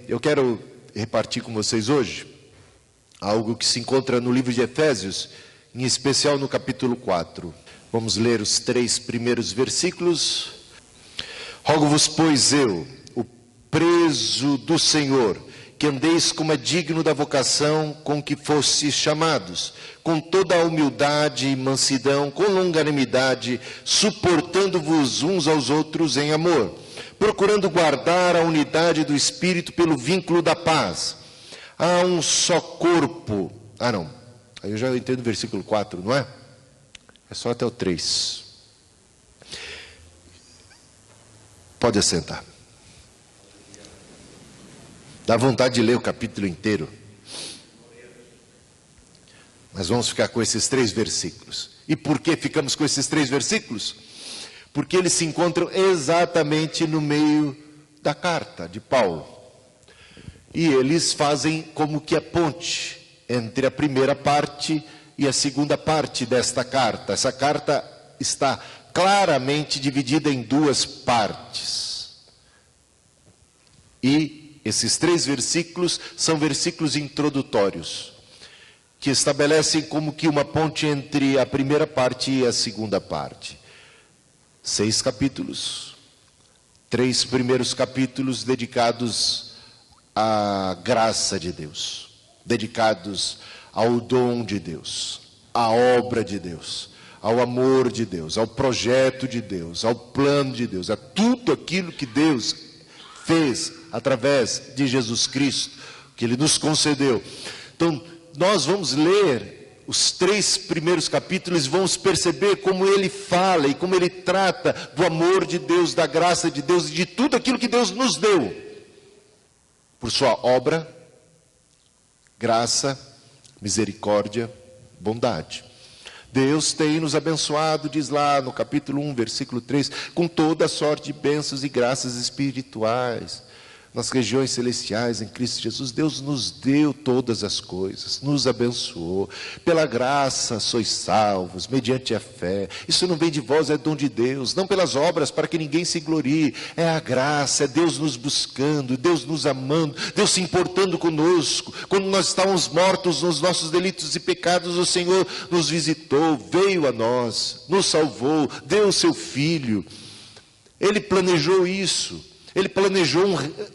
eu quero repartir com vocês hoje algo que se encontra no livro de Efésios, em especial no capítulo 4. Vamos ler os 3 primeiros versículos. Rogo-vos, pois eu, o preso do Senhor, que andeis como é digno da vocação com que fostes chamados, com toda a humildade e mansidão, com longanimidade, suportando-vos uns aos outros em amor, procurando guardar a unidade do Espírito pelo vínculo da paz. Há um só corpo. Aí eu já entendo o versículo 4, não é? É só até o 3. Pode assentar. Dá vontade de ler o capítulo inteiro. Mas vamos ficar com esses 3 versículos. E por que ficamos com esses 3 versículos? Porque eles se encontram exatamente no meio da carta de Paulo. E eles fazem como que a ponte entre a primeira parte e a segunda parte desta carta. Essa carta está claramente dividida em 2 partes. E esses 3 versículos são versículos introdutórios, que estabelecem como que uma ponte entre a primeira parte e a segunda parte. 6 capítulos, 3 primeiros capítulos dedicados à graça de Deus, dedicados ao dom de Deus, à obra de Deus, ao amor de Deus, ao projeto de Deus, ao plano de Deus, a tudo aquilo que Deus fez através de Jesus Cristo, que Ele nos concedeu. Então, nós vamos ler os 3 primeiros capítulos e vamos perceber como Ele fala e como Ele trata do amor de Deus, da graça de Deus e de tudo aquilo que Deus nos deu, por sua obra, graça, misericórdia, bondade. Deus tem nos abençoado, diz lá no capítulo 1, versículo 3, com toda sorte de bênçãos e graças espirituais, nas regiões celestiais em Cristo Jesus. Deus nos deu todas as coisas, nos abençoou. Pela graça sois salvos, mediante a fé. Isso não vem de vós, é dom de Deus, não pelas obras, para que ninguém se glorie. É a graça, é Deus nos buscando, Deus nos amando, Deus se importando conosco. Quando nós estávamos mortos nos nossos delitos e pecados, o Senhor nos visitou, veio a nós, nos salvou, deu o seu Filho. Ele planejou isso. Ele planejou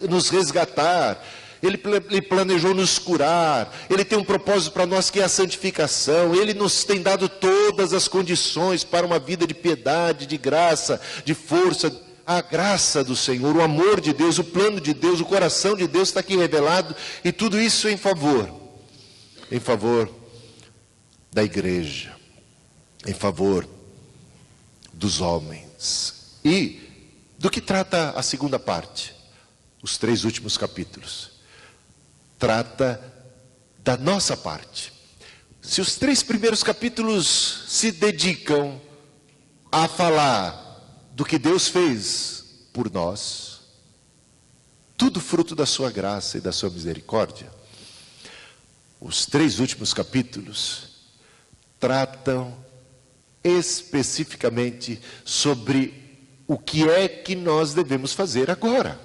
nos resgatar, Ele planejou nos curar, Ele tem um propósito para nós que é a santificação, Ele nos tem dado todas as condições para uma vida de piedade, de graça, de força. A graça do Senhor, o amor de Deus, o plano de Deus, o coração de Deus está aqui revelado, e tudo isso em favor da igreja, em favor dos homens. E do que trata a segunda parte? Os 3 últimos capítulos. Trata da nossa parte. Se os 3 primeiros capítulos se dedicam a falar do que Deus fez por nós, tudo fruto da sua graça e da sua misericórdia, os 3 últimos capítulos tratam especificamente sobre o que é que nós devemos fazer agora.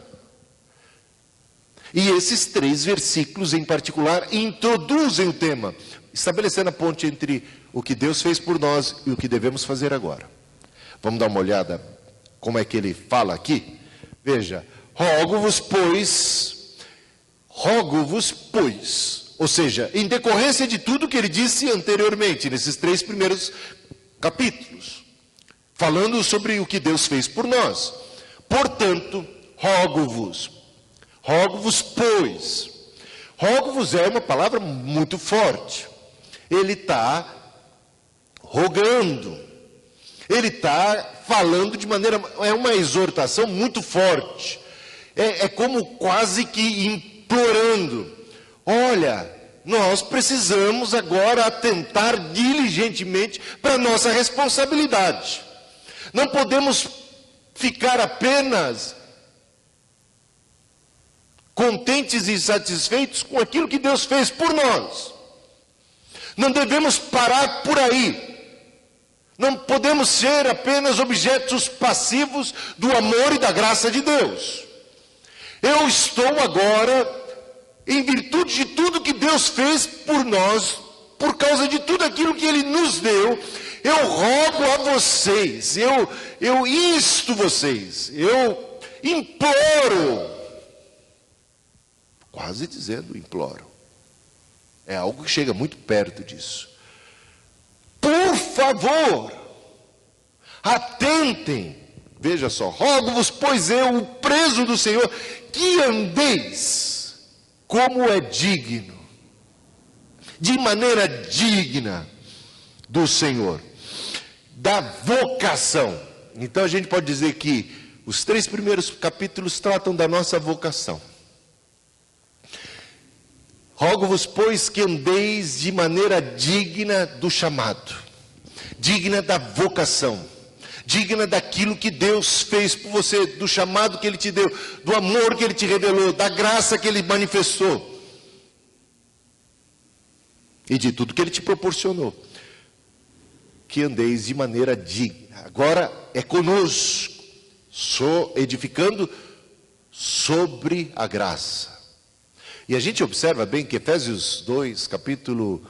E esses 3 versículos em particular introduzem o tema, estabelecendo a ponte entre o que Deus fez por nós e o que devemos fazer agora. Vamos dar uma olhada como é que ele fala aqui? Veja, rogo-vos, pois, ou seja, em decorrência de tudo que ele disse anteriormente, nesses 3 primeiros capítulos, falando sobre o que Deus fez por nós. Portanto, rogo-vos, pois. Rogo-vos é uma palavra muito forte. Ele está rogando. Ele está falando de maneira... É uma exortação muito forte. É como quase que implorando. Olha, nós precisamos agora atentar diligentemente para a nossa responsabilidade. Não podemos ficar apenas contentes e satisfeitos com aquilo que Deus fez por nós. Não devemos parar por aí. Não podemos ser apenas objetos passivos do amor e da graça de Deus. Eu estou agora, em virtude de tudo que Deus fez por nós, por causa de tudo aquilo que Ele nos deu, eu rogo a vocês, eu insto vocês, eu imploro, quase dizendo imploro, é algo que chega muito perto disso. Por favor, atentem, veja só, rogo-vos, pois eu, o preso do Senhor, que andeis como é digno, de maneira digna do Senhor, da vocação. Então a gente pode dizer que os 3 primeiros capítulos tratam da nossa vocação. Rogo-vos, pois, que andeis de maneira digna do chamado, digna da vocação, digna daquilo que Deus fez por você, do chamado que Ele te deu, do amor que Ele te revelou, da graça que Ele manifestou e de tudo que Ele te proporcionou. Que andeis de maneira digna. Agora é conosco, edificando sobre a graça. E a gente observa bem que Efésios 2, capítulo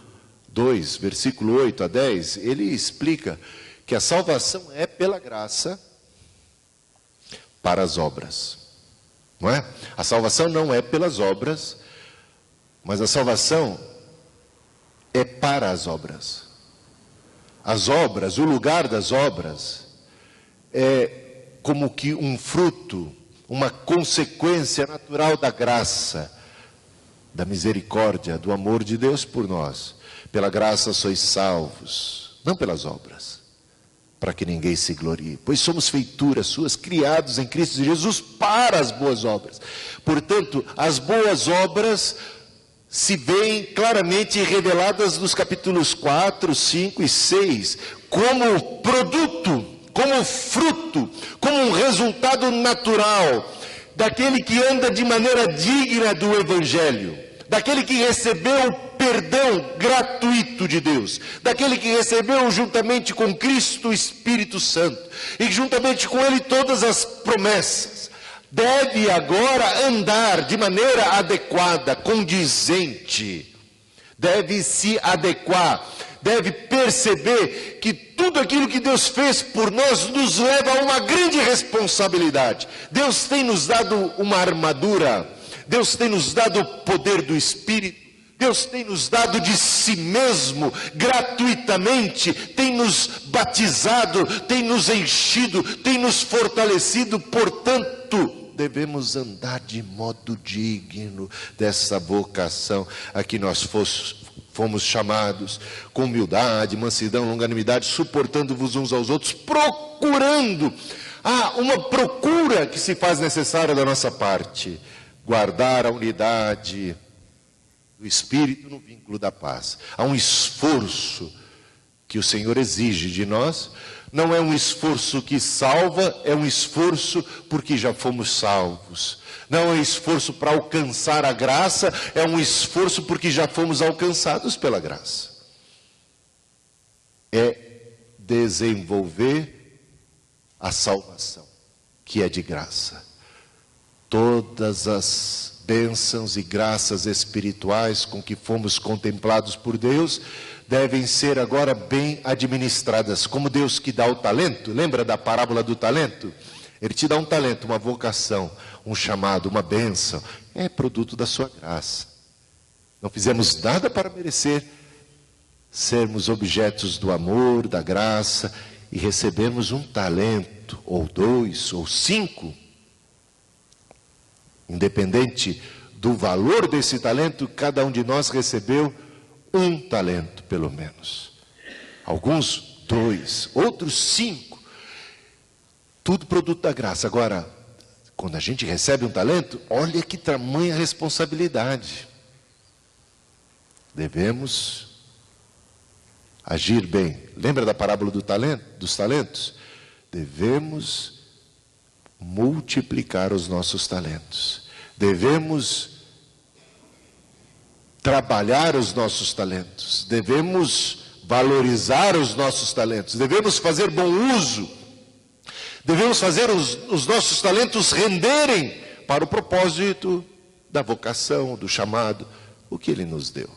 2, versículo 8 a 10, ele explica que a salvação é pela graça para as obras. Não é? A salvação não é pelas obras, mas a salvação é para as obras. As obras, o lugar das obras, é como que um fruto, uma consequência natural da graça, da misericórdia, do amor de Deus por nós. Pela graça sois salvos, não pelas obras, para que ninguém se glorie, pois somos feituras suas, criados em Cristo Jesus para as boas obras. Portanto, as boas obras se veem claramente reveladas nos capítulos 4, 5 e 6, como produto, como fruto, como um resultado natural daquele que anda de maneira digna do Evangelho, daquele que recebeu o perdão gratuito de Deus, daquele que recebeu juntamente com Cristo o Espírito Santo, e juntamente com Ele todas as promessas, deve agora andar de maneira adequada, condizente, deve se adequar, deve perceber que tudo aquilo que Deus fez por nós nos leva a uma grande responsabilidade. Deus tem nos dado uma armadura, Deus tem nos dado o poder do Espírito, Deus tem nos dado de si mesmo, gratuitamente, tem nos batizado, tem nos enchido, tem nos fortalecido, portanto, devemos andar de modo digno dessa vocação a que nós fomos chamados, com humildade, mansidão, longanimidade, suportando-vos uns aos outros, procurando, uma procura que se faz necessária da nossa parte, guardar a unidade do Espírito no vínculo da paz. Há um esforço que o Senhor exige de nós, não é um esforço que salva, é um esforço porque já fomos salvos. Não é um esforço para alcançar a graça, é um esforço porque já fomos alcançados pela graça. É desenvolver a salvação, que é de graça. Todas as bênçãos e graças espirituais com que fomos contemplados por Deus devem ser agora bem administradas, como Deus que dá o talento. Lembra da parábola do talento? Ele te dá um talento, uma vocação, um chamado, uma bênção, é produto da sua graça. Não fizemos nada para merecer sermos objetos do amor, da graça, e recebemos um talento, ou 2, ou 5, independente do valor desse talento, cada um de nós recebeu um talento, pelo menos. Alguns 2, outros 5. Tudo produto da graça. Agora, quando a gente recebe um talento, olha que tamanha responsabilidade. Devemos agir bem. Lembra da parábola dos talentos? Devemos multiplicar os nossos talentos. Devemos trabalhar os nossos talentos. Devemos valorizar os nossos talentos. Devemos fazer bom uso. Devemos fazer os nossos talentos renderem para o propósito da vocação, do chamado, o que Ele nos deu.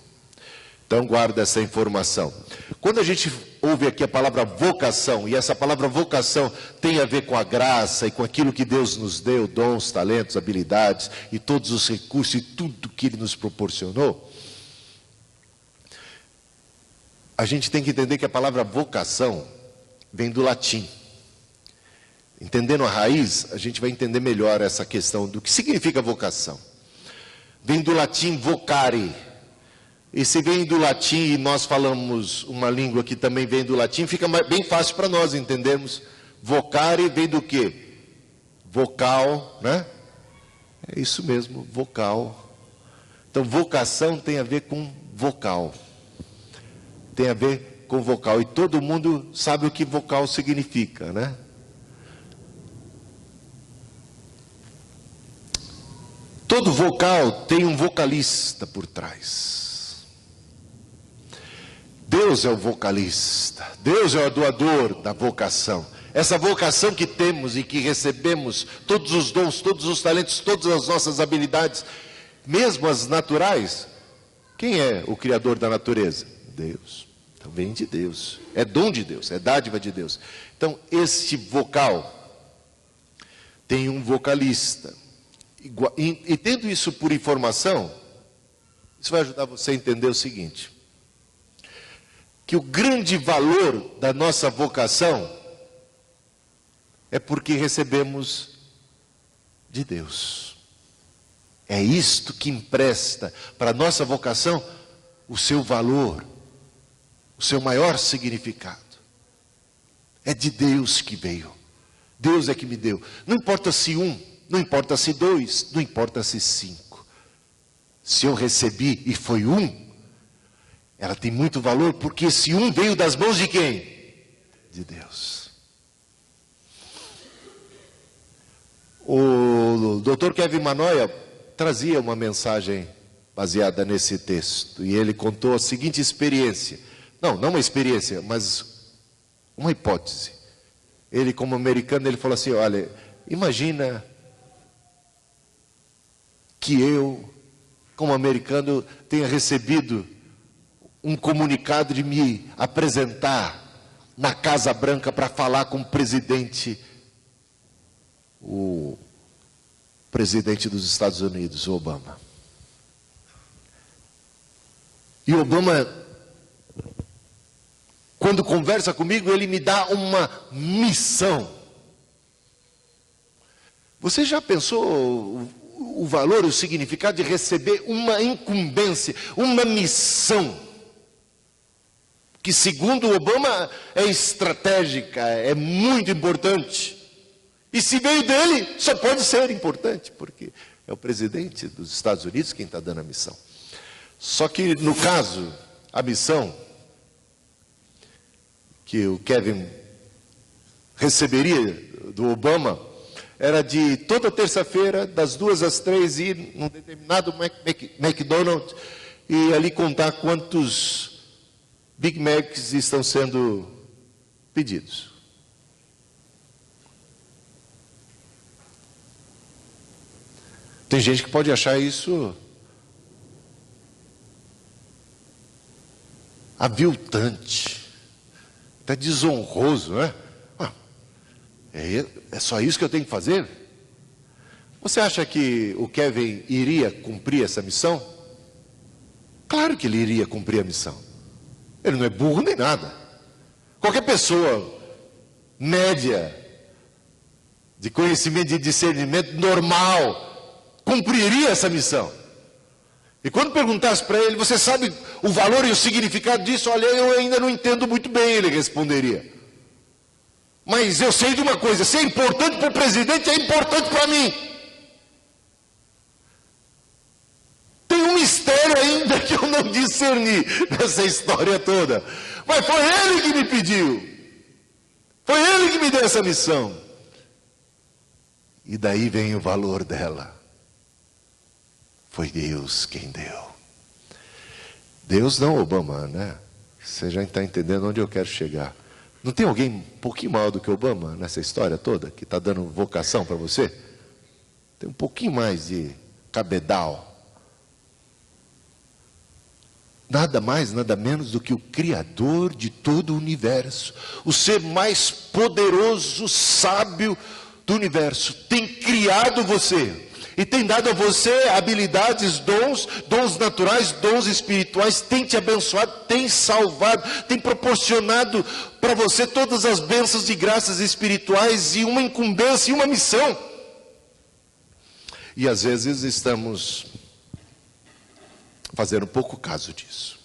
Então guarda essa informação. Quando a gente ouve aqui a palavra vocação, e essa palavra vocação tem a ver com a graça e com aquilo que Deus nos deu, dons, talentos, habilidades e todos os recursos e tudo que Ele nos proporcionou, a gente tem que entender que a palavra vocação vem do latim. Entendendo a raiz, a gente vai entender melhor essa questão do que significa vocação. Vem do latim vocare. E se vem do latim, e nós falamos uma língua que também vem do latim, fica bem fácil para nós entendermos. Vocare vem do quê? Vocal, né? É isso mesmo, vocal. Então, vocação tem a ver com vocal. Tem a ver com vocal. E todo mundo sabe o que vocal significa, né? Todo vocal tem um vocalista por trás. Deus é o vocalista, Deus é o doador da vocação. Essa vocação que temos e que recebemos, todos os dons, todos os talentos, todas as nossas habilidades, mesmo as naturais, quem é o criador da natureza? Deus. Então vem de Deus, é dom de Deus, é dádiva de Deus. Então este vocal tem um vocalista. E tendo isso por informação, isso vai ajudar você a entender o seguinte: que o grande valor da nossa vocação é porque recebemos de Deus. É isto que empresta para a nossa vocação o seu valor, o seu maior significado. É de Deus que veio. Deus é que me deu. Não importa se não importa se 2, não importa se 5. Se eu recebi e foi 1, ela tem muito valor, porque esse 1 veio das mãos de quem? De Deus. O Dr. Kevin Manoia trazia uma mensagem baseada nesse texto, e ele contou a seguinte experiência. Não uma experiência, mas uma hipótese. Ele, como americano, ele falou assim: olha, imagina que eu, como americano, tenha recebido um comunicado de me apresentar na Casa Branca para falar com o presidente dos Estados Unidos, o Obama. E o Obama, quando conversa comigo, ele me dá uma missão. Você já pensou o valor, o significado de receber uma incumbência, uma missão, que segundo o Obama é estratégica, é muito importante. E se veio dele, só pode ser importante, porque é o presidente dos Estados Unidos quem está dando a missão. Só que no caso, a missão que o Kevin receberia do Obama era de toda terça-feira, das 2 às 3, ir num determinado McDonald's e ali contar quantos Big Macs estão sendo pedidos. Tem gente que pode achar isso aviltante, até desonroso, né? É só isso que eu tenho que fazer? Você acha que o Kevin iria cumprir essa missão? Claro que ele iria cumprir a missão. Ele não é burro nem nada. Qualquer pessoa média, de conhecimento e discernimento normal, cumpriria essa missão. E quando perguntasse para ele: você sabe o valor e o significado disso? Olha, eu ainda não entendo muito bem, ele responderia. Mas eu sei de uma coisa: se é importante para o presidente, é importante para mim. Tem um mistério ainda que eu não discerni nessa história toda. Mas foi ele que me pediu. Foi ele que me deu essa missão. E daí vem o valor dela. Foi Deus quem deu. Deus não Obama, né? Você já está entendendo onde eu quero chegar. Não tem alguém um pouquinho maior do que Obama nessa história toda, que está dando vocação para você? tem um pouquinho mais de cabedal. Nada mais, nada menos do que o Criador de todo o universo, o ser mais poderoso, sábio do universo, tem criado você e tem dado a você habilidades, dons naturais, dons espirituais, tem te abençoado, tem salvado, tem proporcionado para você todas as bênçãos e graças espirituais e uma incumbência e uma missão. E às vezes estamos fazendo pouco caso disso.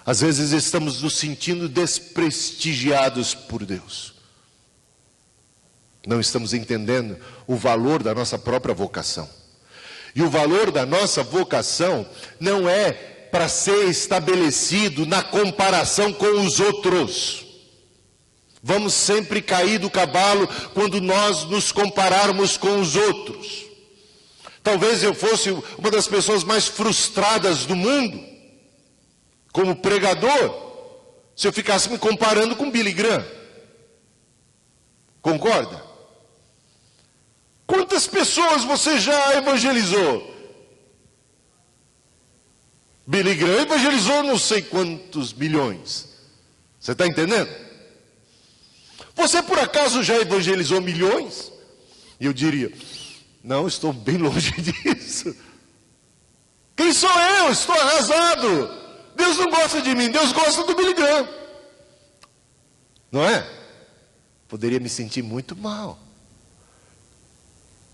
Às vezes estamos nos sentindo desprestigiados por Deus. Não estamos entendendo o valor da nossa própria vocação. E o valor da nossa vocação não é para ser estabelecido na comparação com os outros. Vamos sempre cair do cavalo quando nós nos compararmos com os outros. Talvez eu fosse uma das pessoas mais frustradas do mundo, como pregador, se eu ficasse me comparando com Billy Graham. Concorda? Quantas pessoas você já evangelizou? Billy Graham evangelizou não sei quantos milhões. Você está entendendo? Você por acaso já evangelizou milhões? E eu diria, não, estou bem longe disso. Quem sou eu? Estou arrasado. Deus não gosta de mim, Deus gosta do Billy Graham. Não é? Poderia me sentir muito mal.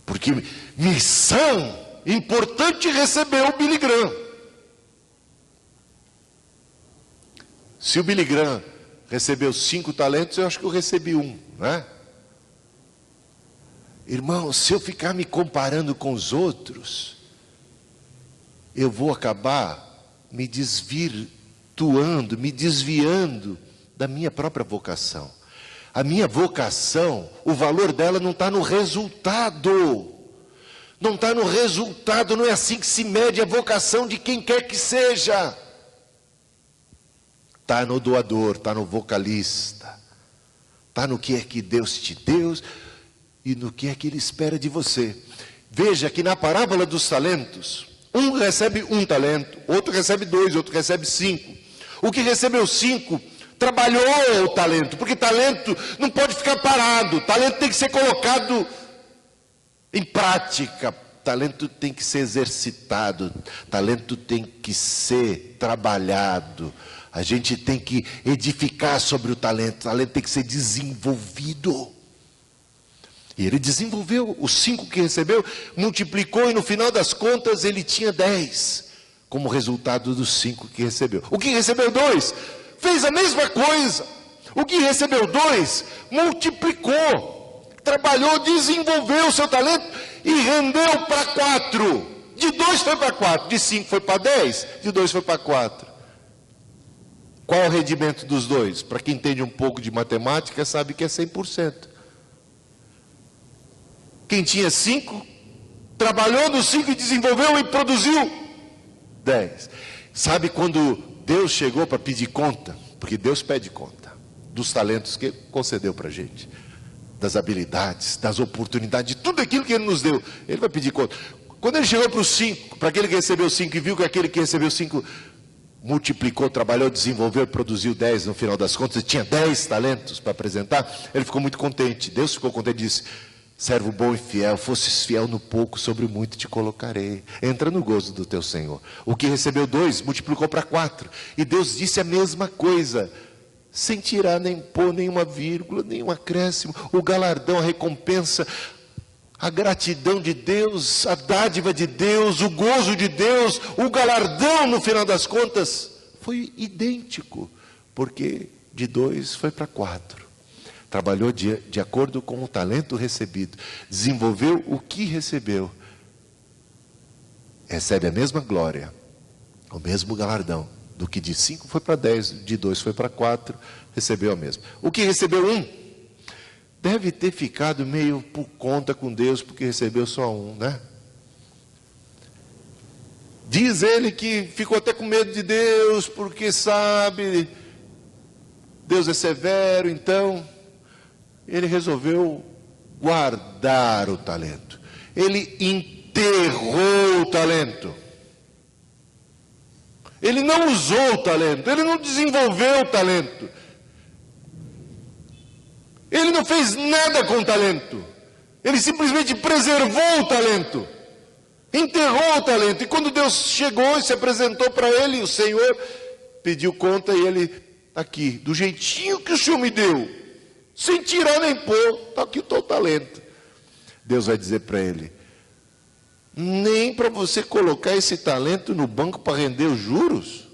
Porque missão importante recebeu o Billy Graham. Se o Billy Graham recebeu 5 talentos, eu acho que eu recebi 1, não é? Irmão, se eu ficar me comparando com os outros, eu vou acabar me desvirtuando, me desviando da minha própria vocação. A minha vocação, o valor dela não está no resultado. Não está no resultado, não é assim que se mede a vocação de quem quer que seja. Está no doador, está no vocalista. Está no que é que Deus te deu e no que é que Ele espera de você. Veja que na parábola dos talentos, um recebe 1 talento, outro recebe 2, outro recebe 5. O que recebeu 5 trabalhou o talento, porque talento não pode ficar parado, talento tem que ser colocado em prática, talento tem que ser exercitado, talento tem que ser trabalhado, a gente tem que edificar sobre o talento tem que ser desenvolvido. E ele desenvolveu os 5 que recebeu, multiplicou e no final das contas ele tinha 10, como resultado dos 5 que recebeu. O que recebeu 2? Fez a mesma coisa. O que recebeu 2, multiplicou, trabalhou, desenvolveu o seu talento e rendeu para 4. De 2 foi para 4, de 5 foi para 10, de 2 foi para 4. Qual é o rendimento dos 2? Para quem entende um pouco de matemática, sabe que é 100%. Quem tinha 5, trabalhou nos 5 e desenvolveu e produziu 10. Sabe quando Deus chegou para pedir conta, porque Deus pede conta dos talentos que Ele concedeu para a gente, das habilidades, das oportunidades, de tudo aquilo que Ele nos deu, Ele vai pedir conta. Quando Ele chegou para os 5, para aquele que recebeu 5 e viu que aquele que recebeu 5 multiplicou, trabalhou, desenvolveu e produziu 10 no final das contas, e tinha 10 talentos para apresentar, Ele ficou muito contente. Deus ficou contente e disse, servo bom e fiel, fosses fiel no pouco, sobre o muito te colocarei. Entra no gozo do teu Senhor. O que recebeu 2, multiplicou para 4. E Deus disse a mesma coisa, sem tirar nem pôr nenhuma vírgula, nenhum acréscimo. O galardão, a recompensa, a gratidão de Deus, a dádiva de Deus, o gozo de Deus, o galardão no final das contas, foi idêntico. Porque de 2 foi para 4. Trabalhou de acordo com o talento recebido, desenvolveu o que recebeu, recebe a mesma glória, o mesmo galardão, do que de 5 foi para 10, de 2 foi para 4, recebeu a mesma. O que recebeu 1, deve ter ficado meio por conta com Deus, porque recebeu só 1, né? Diz ele que ficou até com medo de Deus, porque sabe, Deus é severo, então ele resolveu guardar o talento. Ele enterrou o talento. Ele não usou o talento, ele não desenvolveu o talento. Ele não fez nada com o talento. Ele simplesmente preservou o talento. Enterrou o talento. E quando Deus chegou e se apresentou para ele, o Senhor pediu conta e ele, aqui, do jeitinho que o Senhor me deu, sem tirar nem pôr, está aqui o teu talento. Deus vai dizer para ele, nem para você colocar esse talento no banco para render os juros?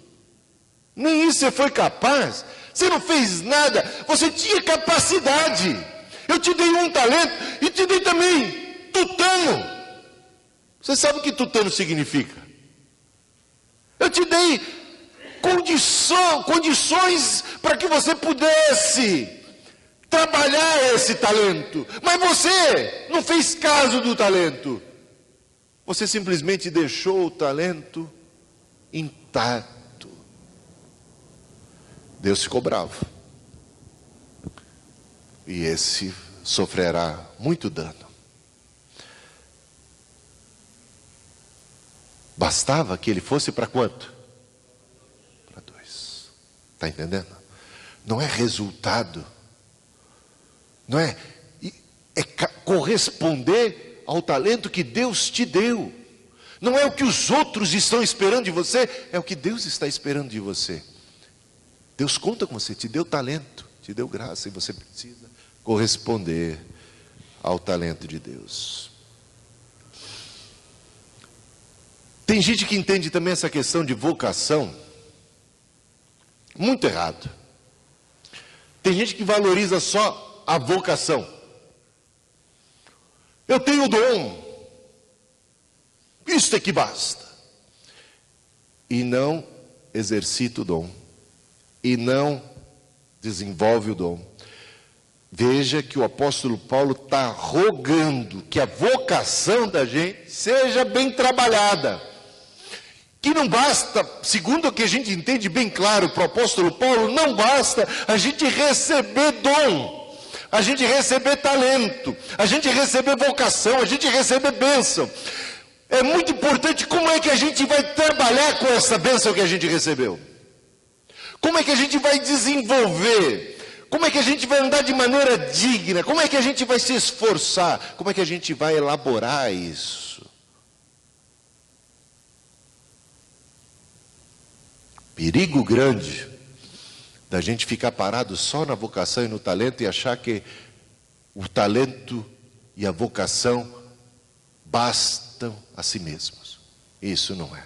Nem isso você foi capaz? Você não fez nada, você tinha capacidade. Eu te dei um talento e te dei também tutano. Você sabe o que tutano significa? Eu te dei condições para que você pudesse trabalhar esse talento. Mas você não fez caso do talento. Você simplesmente deixou o talento intacto. Deus ficou bravo. E esse sofrerá muito dano. Bastava que ele fosse para quanto? Para 2. Está entendendo? Não é resultado. Não é corresponder ao talento que Deus te deu. Não é o que os outros estão esperando de você, é o que Deus está esperando de você. Deus conta com você, te deu talento, te deu graça, e você precisa corresponder ao talento de Deus. Tem gente que entende também essa questão de vocação muito errado. Tem gente que valoriza só a vocação. Eu tenho dom, isso é que basta. E não exercita o dom. E não desenvolve o dom. Veja que o apóstolo Paulo está rogando que a vocação da gente seja bem trabalhada. Que não basta, segundo o que a gente entende bem claro para o apóstolo Paulo, não basta a gente receber dom, a gente receber talento, a gente receber vocação, a gente receber bênção. É muito importante como é que a gente vai trabalhar com essa bênção que a gente recebeu. Como é que a gente vai desenvolver? Como é que a gente vai andar de maneira digna? Como é que a gente vai se esforçar? Como é que a gente vai elaborar isso? Perigo grande da gente ficar parado só na vocação e no talento e achar que o talento e a vocação bastam a si mesmos. Isso não é.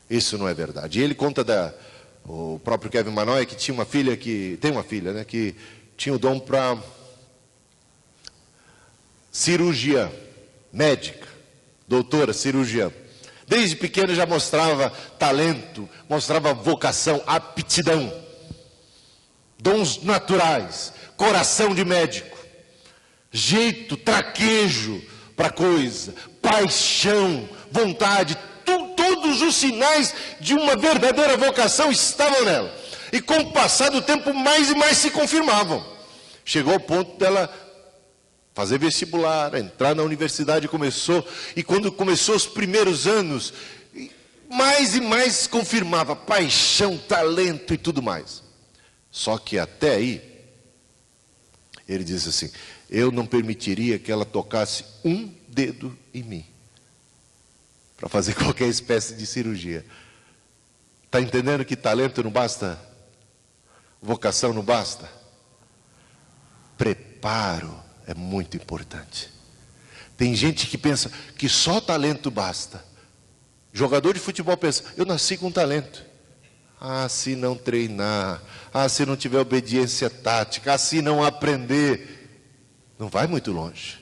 Isso não é verdade. E ele conta o próprio Kevin Manoy, que tinha uma filha tem uma filha, né, que tinha o dom para cirurgia médica, doutora, cirurgiã. Desde pequeno já mostrava talento, mostrava vocação, aptidão, dons naturais, coração de médico, jeito, traquejo para coisa, paixão, vontade, todos os sinais de uma verdadeira vocação estavam nela. E com o passar do tempo, mais e mais se confirmavam. Chegou ao ponto dela fazer vestibular, entrar na universidade, e quando começou os primeiros anos, mais e mais confirmava paixão, talento e tudo mais. Só que até aí, ele disse assim, eu não permitiria que ela tocasse um dedo em mim, para fazer qualquer espécie de cirurgia. Está entendendo que talento não basta? Vocação não basta? Preparo é muito importante. Tem gente que pensa que só talento basta. Jogador de futebol pensa, eu nasci com talento. Ah, se não treinar, se não tiver obediência tática, se não aprender, não vai muito longe.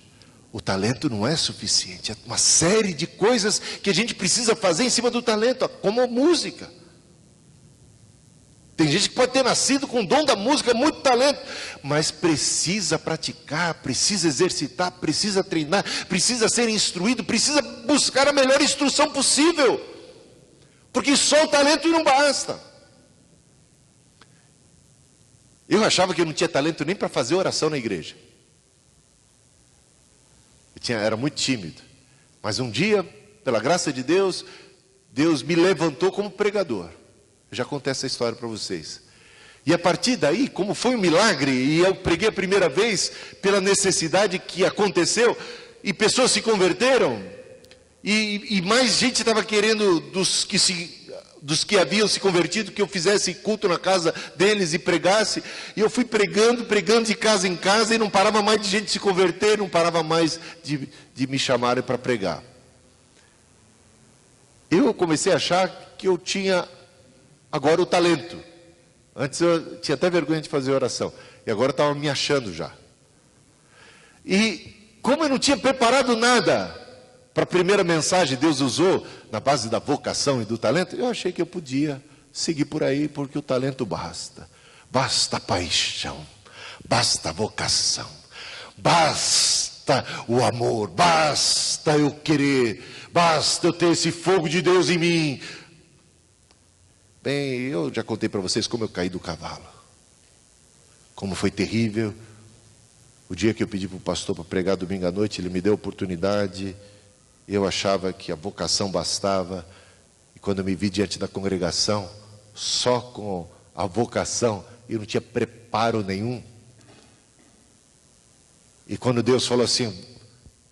O talento não é suficiente, é uma série de coisas que a gente precisa fazer em cima do talento, como a música. Tem gente que pode ter nascido com o dom da música, muito talento, mas precisa praticar, precisa exercitar, precisa treinar, precisa ser instruído, precisa buscar a melhor instrução possível, porque só o talento não basta. Eu achava que eu não tinha talento nem para fazer oração na igreja. era muito tímido. Mas um dia, pela graça de Deus, Deus me levantou como pregador. Eu já contei essa história para vocês. E a partir daí, como foi um milagre, e eu preguei a primeira vez pela necessidade que aconteceu, e pessoas se converteram, e mais gente estava querendo, dos que haviam se convertido, que eu fizesse culto na casa deles e pregasse. E eu fui pregando de casa em casa, e não parava mais de gente se converter, não parava mais de me chamarem para pregar. Eu comecei a achar que eu tinha agora o talento. Antes eu tinha até vergonha de fazer oração, e agora eu estava me achando já. E como eu não tinha preparado nada para a primeira mensagem, Deus usou na base da vocação e do talento, eu achei que eu podia seguir por aí, porque o talento basta. Basta a paixão, basta a vocação, basta o amor, basta eu querer, basta eu ter esse fogo de Deus em mim. Bem, eu já contei para vocês como eu caí do cavalo. Como foi terrível. O dia que eu pedi para o pastor para pregar domingo à noite, ele me deu a oportunidade. Eu achava que a vocação bastava. E quando eu me vi diante da congregação, só com a vocação, eu não tinha preparo nenhum. E quando Deus falou assim,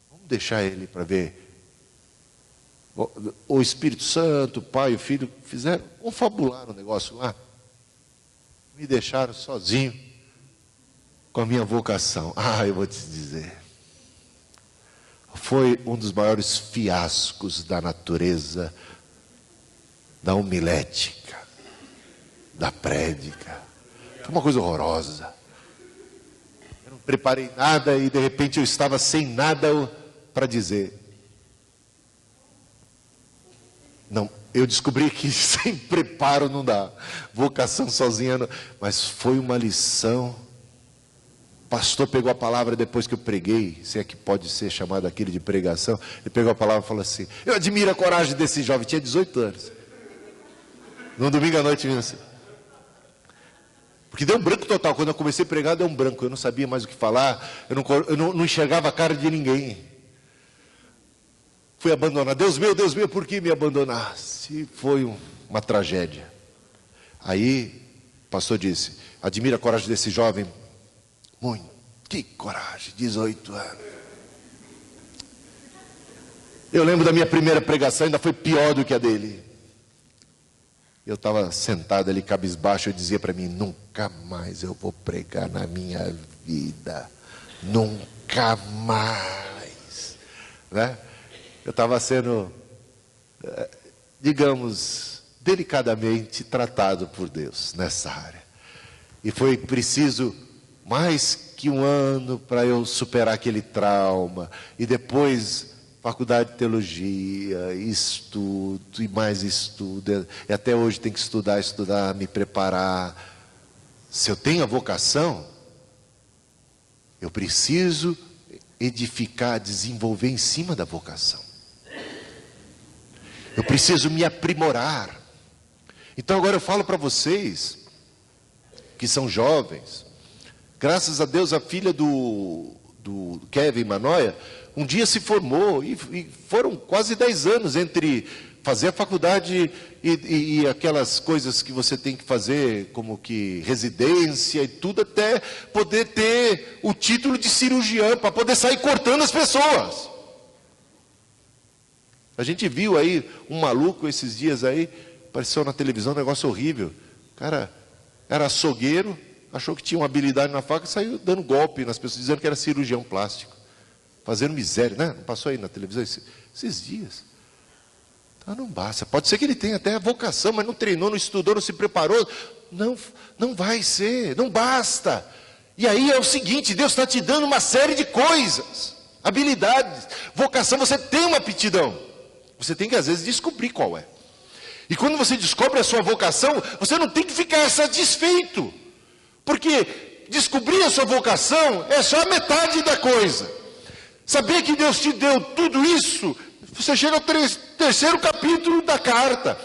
vamos deixar ele para ver. O Espírito Santo, o Pai e o Filho fizeram, confabularam o negócio lá. Me deixaram sozinho com a minha vocação. Eu vou te dizer. Foi um dos maiores fiascos da natureza, da homilética, da prédica. Foi uma coisa horrorosa. Eu não preparei nada e de repente eu estava sem nada para dizer. Não, eu descobri que sem preparo não dá. Vocação sozinha não. Mas foi uma lição. O pastor pegou a palavra depois que eu preguei, se é que pode ser chamado aquilo de pregação. Ele pegou a palavra e falou assim, eu admiro a coragem desse jovem, tinha 18 anos. No domingo à noite, assim. Porque deu um branco total. Quando eu comecei a pregar, deu um branco. Eu não sabia mais o que falar, eu não enxergava a cara de ninguém. Fui abandonado. Deus meu, por que me abandonaste? Foi uma tragédia. Aí, o pastor disse, admira a coragem desse jovem. Muito. Que coragem, 18 anos. Eu lembro da minha primeira pregação, ainda foi pior do que a dele. Eu estava sentado ali, cabisbaixo, eu dizia para mim, nunca mais eu vou pregar na minha vida. Nunca mais. Né? Eu estava sendo, digamos, delicadamente tratado por Deus nessa área. E foi preciso mais que um ano para eu superar aquele trauma. E depois, faculdade de teologia, estudo e mais estudo. E até hoje tem que estudar, me preparar. Se eu tenho a vocação, eu preciso edificar, desenvolver em cima da vocação. Eu preciso me aprimorar. Então agora eu falo para vocês, que são jovens, graças a Deus a filha do Kevin Manoia, um dia se formou, e foram quase 10 anos entre fazer a faculdade e aquelas coisas que você tem que fazer, como que residência e tudo, até poder ter o título de cirurgião, para poder sair cortando as pessoas. A gente viu aí um maluco esses dias aí, apareceu na televisão, um negócio horrível. O cara era açougueiro, achou que tinha uma habilidade na faca e saiu dando golpe nas pessoas, dizendo que era cirurgião plástico. Fazendo miséria, né? Não passou aí na televisão esses dias. Então não basta. Pode ser que ele tenha até a vocação, mas não treinou, não estudou, não se preparou. Não vai ser, não basta. E aí é o seguinte, Deus está te dando uma série de coisas, habilidades, vocação, você tem uma aptidão. Você tem que às vezes descobrir qual é. E quando você descobre a sua vocação, você não tem que ficar satisfeito. Porque descobrir a sua vocação é só a metade da coisa. Saber que Deus te deu tudo isso, você chega ao terceiro capítulo da carta.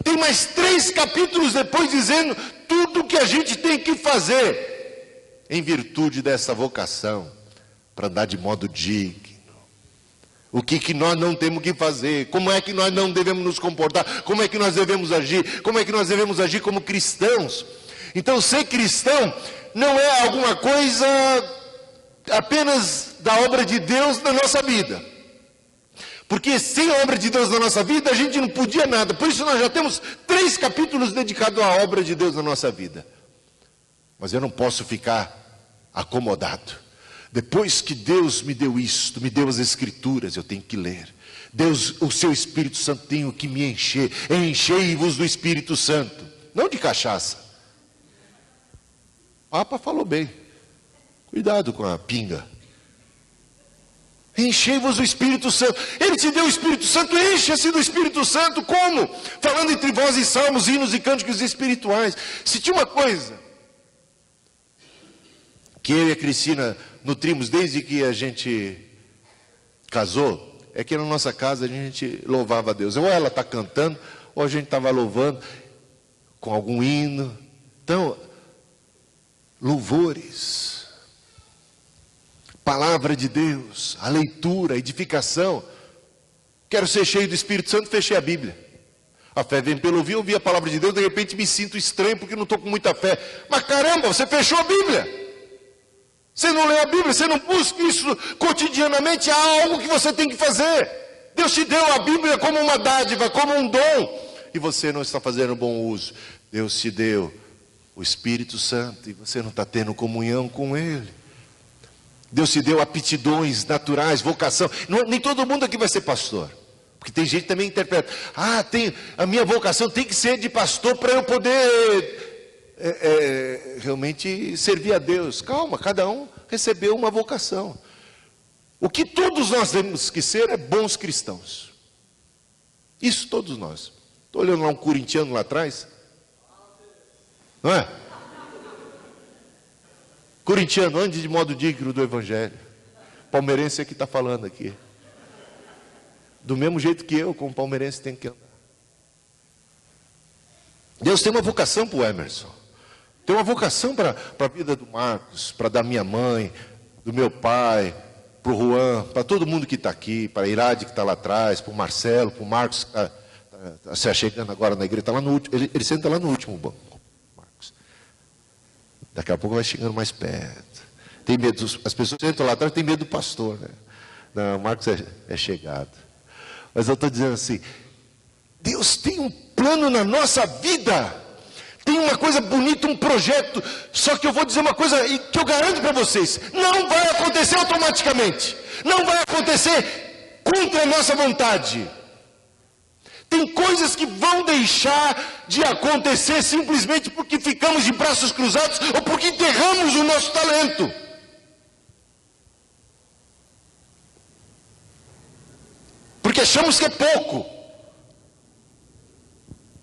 Tem mais 3 capítulos depois dizendo tudo o que a gente tem que fazer em virtude dessa vocação, para andar de modo digno, O que nós não temos que fazer, como é que nós não devemos nos comportar, como é que nós devemos agir, como é que nós devemos agir como cristãos. Então, ser cristão não é alguma coisa apenas da obra de Deus na nossa vida. Porque sem a obra de Deus na nossa vida, a gente não podia nada. Por isso nós já temos 3 capítulos dedicados à obra de Deus na nossa vida. Mas eu não posso ficar acomodado. Depois que Deus me deu isto, me deu as Escrituras, eu tenho que ler. Deus, o seu Espírito Santo tem que me encher. Enchei-vos do Espírito Santo. Não de cachaça. O Papa falou bem. Cuidado com a pinga. Enchei-vos do Espírito Santo. Ele te deu o Espírito Santo, encha-se do Espírito Santo. Como? Falando entre vós em salmos, hinos e cânticos espirituais. Se tinha uma coisa que eu e a Cristina nutrimos desde que a gente casou, é que na nossa casa a gente louvava a Deus. Ou ela está cantando, ou a gente estava louvando com algum hino. Então, louvores, palavra de Deus, a leitura, a edificação. Quero ser cheio do Espírito Santo, fechei a Bíblia. A fé vem pelo ouvir, ouvi a palavra de Deus, de repente me sinto estranho porque não estou com muita fé. Mas caramba, você fechou a Bíblia. Você não lê a Bíblia, você não busca isso cotidianamente, há algo que você tem que fazer. Deus te deu a Bíblia como uma dádiva, como um dom, e você não está fazendo bom uso. Deus te deu o Espírito Santo e você não está tendo comunhão com Ele. Deus te deu aptidões naturais, vocação. Nem todo mundo aqui vai ser pastor. Porque tem gente que também interpreta. A minha vocação tem que ser de pastor para eu poder realmente servir a Deus. Calma, cada um recebeu uma vocação. O que todos nós temos que ser é bons cristãos. Isso todos nós. Estou olhando lá um corintiano lá atrás. Não é? Corintiano, ande de modo digno do Evangelho. Palmeirense é que está falando aqui. Do mesmo jeito que eu, como palmeirense, tenho que andar. Deus tem uma vocação para o Emerson. Tem uma vocação para a vida do Marcos, para da minha mãe, do meu pai, para o Juan, para todo mundo que está aqui, para a Irade que está lá atrás, para o Marcelo, para o Marcos que está se achegando agora na igreja, está lá no último, ele senta lá no último banco. Marcos. Daqui a pouco vai chegando mais perto. Tem medo, as pessoas que sentam lá atrás têm medo do pastor, né? Não, o Marcos é chegado. Mas eu estou dizendo assim, Deus tem um plano na nossa vida. Tem uma coisa bonita, um projeto. Só que eu vou dizer uma coisa que eu garanto para vocês. Não vai acontecer automaticamente. Não vai acontecer contra a nossa vontade. Tem coisas que vão deixar de acontecer simplesmente porque ficamos de braços cruzados ou porque enterramos o nosso talento. Porque achamos que é pouco.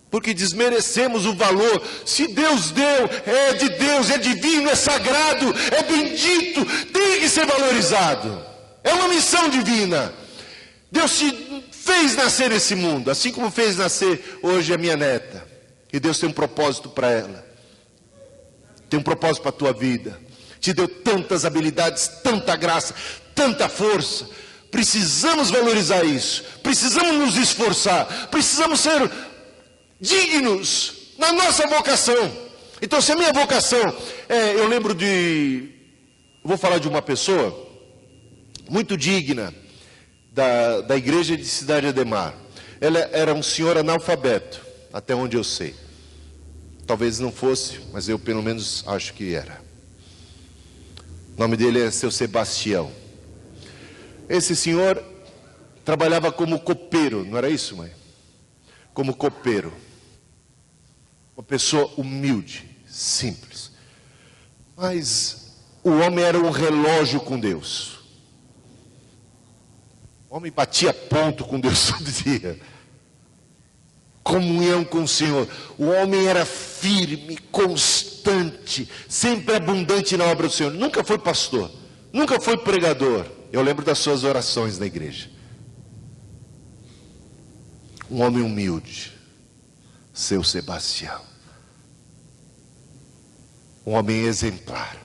Porque desmerecemos o valor. Se Deus deu, é de Deus, é divino, é sagrado, é bendito, tem que ser valorizado. É uma missão divina. Deus te fez nascer nesse mundo, assim como fez nascer hoje a minha neta. E Deus tem um propósito para ela. Tem um propósito para a tua vida. Te deu tantas habilidades, tanta graça, tanta força. Precisamos valorizar isso. Precisamos nos esforçar. Precisamos ser dignos na nossa vocação. Então, se a minha vocação eu lembro vou falar de uma pessoa muito digna da igreja de Cidade Ademar. Ela era um senhor analfabeto, até onde eu sei. Talvez não fosse, mas eu pelo menos acho que era. O nome dele é seu Sebastião. Esse senhor trabalhava como copeiro, não era isso, mãe? Como copeiro. Uma pessoa humilde, simples. Mas o homem era um relógio com Deus. O homem batia ponto com Deus todo dia. Comunhão com o Senhor. O homem era firme, constante, sempre abundante na obra do Senhor. Nunca foi pastor, nunca foi pregador. Eu lembro das suas orações na igreja. Um homem humilde, seu Sebastião. Um homem exemplar,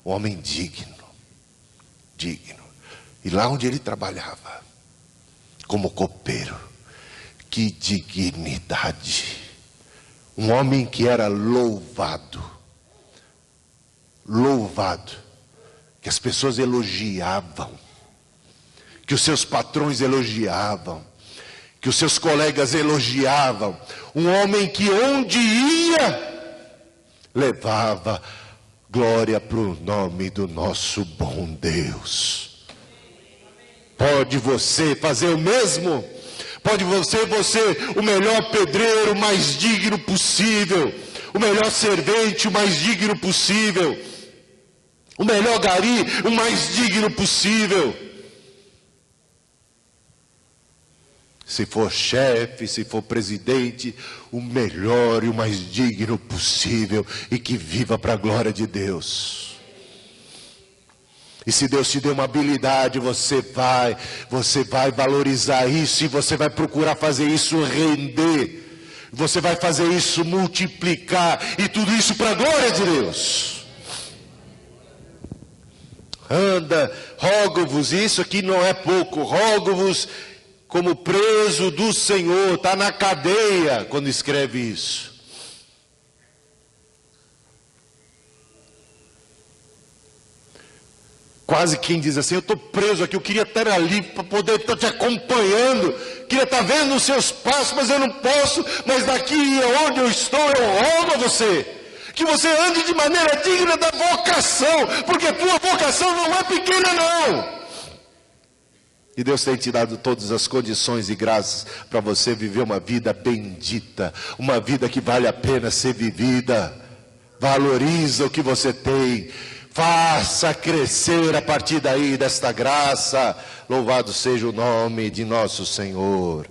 um homem digno. E lá onde ele trabalhava, como copeiro. Que dignidade! Um homem que era louvado, que as pessoas elogiavam, que os seus patrões elogiavam, que os seus colegas elogiavam. Um homem que onde ia, levava glória para o nome do nosso bom Deus. Pode você fazer o mesmo? Pode você o melhor pedreiro, o mais digno possível, o melhor servente, o mais digno possível, o melhor gari, o mais digno possível. Se for chefe, se for presidente, o melhor e o mais digno possível, e que viva para a glória de Deus. E se Deus te deu uma habilidade, você vai valorizar isso, e você vai procurar fazer isso render, você vai fazer isso multiplicar, e tudo isso para a glória de Deus. Rogo-vos, isso aqui não é pouco, rogo-vos como preso do Senhor, está na cadeia quando escreve isso. Quase quem diz assim, eu estou preso aqui, eu queria estar ali para poder estar te acompanhando, queria estar vendo os seus passos, mas eu não posso, mas daqui onde eu estou, eu rogo a você, que você ande de maneira digna da vocação, porque a tua vocação não é pequena não. E Deus tem te dado todas as condições e graças para você viver uma vida bendita, uma vida que vale a pena ser vivida. Valoriza o que você tem, faça crescer a partir daí desta graça. Louvado seja o nome de nosso Senhor.